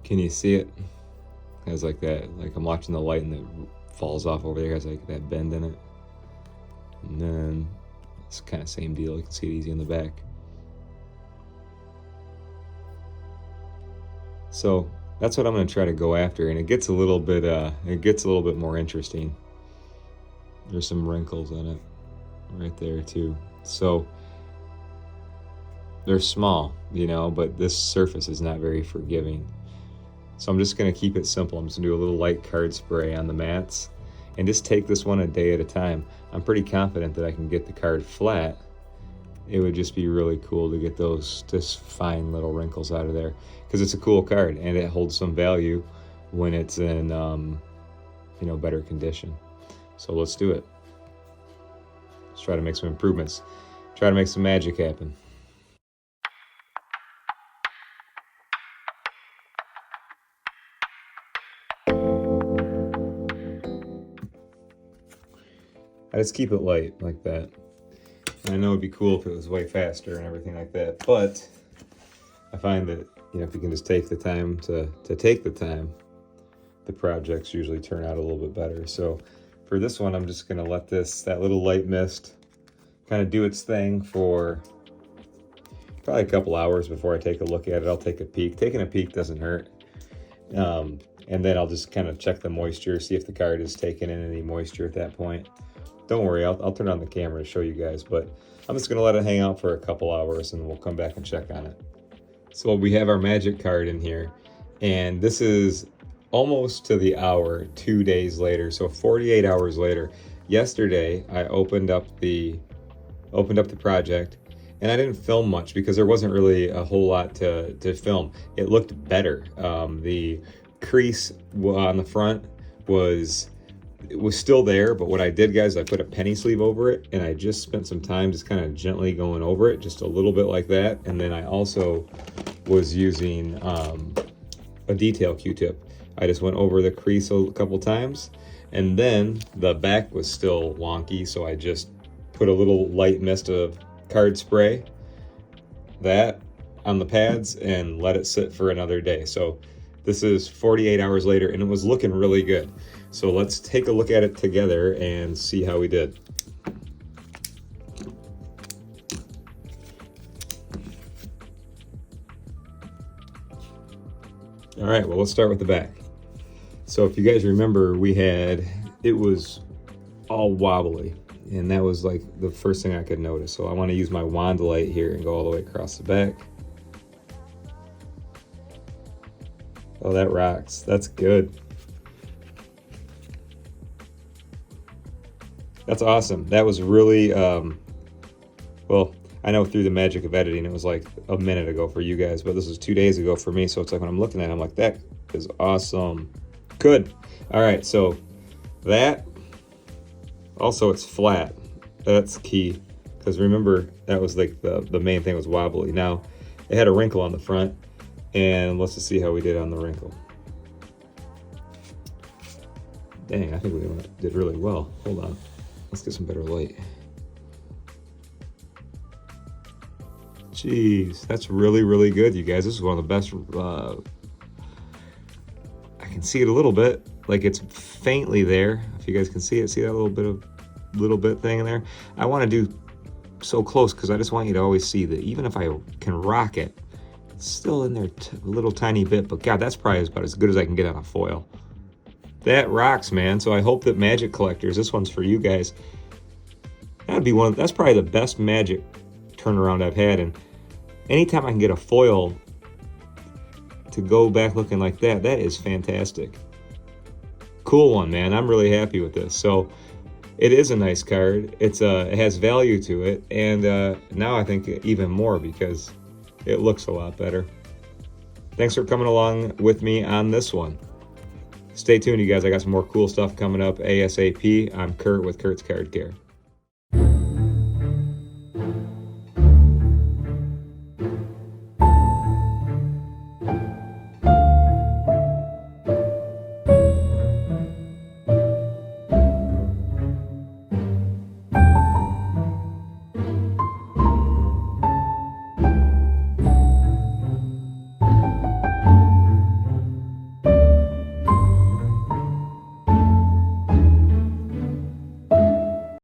Can you see it? It has like that, like I'm watching the light and it falls off over there. It has like that bend in it. And then it's kind of same deal. You can see it easy in the back. So that's what I'm going to try to go after, and it gets a little bit more interesting. There's some wrinkles in it right there too. So they're small, you know, but this surface is not very forgiving. So I'm just going to keep it simple. I'm just going to do a little light card spray on the mats and just take this one a day at a time. I'm pretty confident that I can get the card flat. It would just be really cool to get those just fine little wrinkles out of there, because it's a cool card and it holds some value when it's in better condition. So let's do it. Let's try to make some improvements. Try to make some magic happen. I just keep it light like that. And I know it'd be cool if it was way faster and everything like that, but I find that, you know, if you can just take the time to take the time, the projects usually turn out a little bit better. So for this one, I'm just gonna let that little light mist kind of do its thing for probably a couple hours before I take a look at it. I'll take a peek. Taking a peek doesn't hurt. And then I'll just kind of check the moisture, see if the card is taking in any moisture at that point. Don't worry, I'll turn on the camera to show you guys, but I'm just gonna let it hang out for a couple hours and we'll come back and check on it. So we have our magic card in here, and this is almost to the hour, 2 days later, so 48 hours later. Yesterday, I opened up the project, and I didn't film much because there wasn't really a whole lot to film. It looked better. The crease on the front was still there, but what I did, guys, I put a penny sleeve over it, and I just spent some time just kind of gently going over it, just a little bit like that. And then I also was using a detail Q-tip. I just went over the crease a couple times, and then the back was still wonky, so I just put a little light mist of card spray that on the pads and let it sit for another day. So this is 48 hours later, and it was looking really good. So let's take a look at it together and see how we did. All right, well, let's start with the back. So if you guys remember, it was all wobbly, and that was like the first thing I could notice. So I want to use my wand light here and go all the way across the back. Oh, that rocks. That's good. That's awesome. That was really, well, I know through the magic of editing, it was like a minute ago for you guys, but this was 2 days ago for me. So it's like when I'm looking at it, I'm like, that is awesome. Good. All right, so that, also it's flat. That's key, because remember, that was like the main thing was wobbly. Now, it had a wrinkle on the front, and let's just see how we did on the wrinkle. Dang, I think we did really well. Hold on. Let's get some better light. Jeez, that's really, really good, you guys. This is one of the best. I can see it a little bit, like it's faintly there. If you guys can see it, see that little bit thing in there? I want to do so close because I just want you to always see that even if I can rock it, it's still in there a little tiny bit. But God, that's probably about as good as I can get on a foil. That rocks, man. So I hope that Magic collectors, this one's for you guys. That's probably the best Magic turnaround I've had. And anytime I can get a foil to go back looking like that, that is fantastic. Cool one, man. I'm really happy with this. So it is a nice card. It has value to it. And now I think even more because it looks a lot better. Thanks for coming along with me on this one. Stay tuned, you guys. I got some more cool stuff coming up ASAP. I'm Kurt with Kurt's Card Care.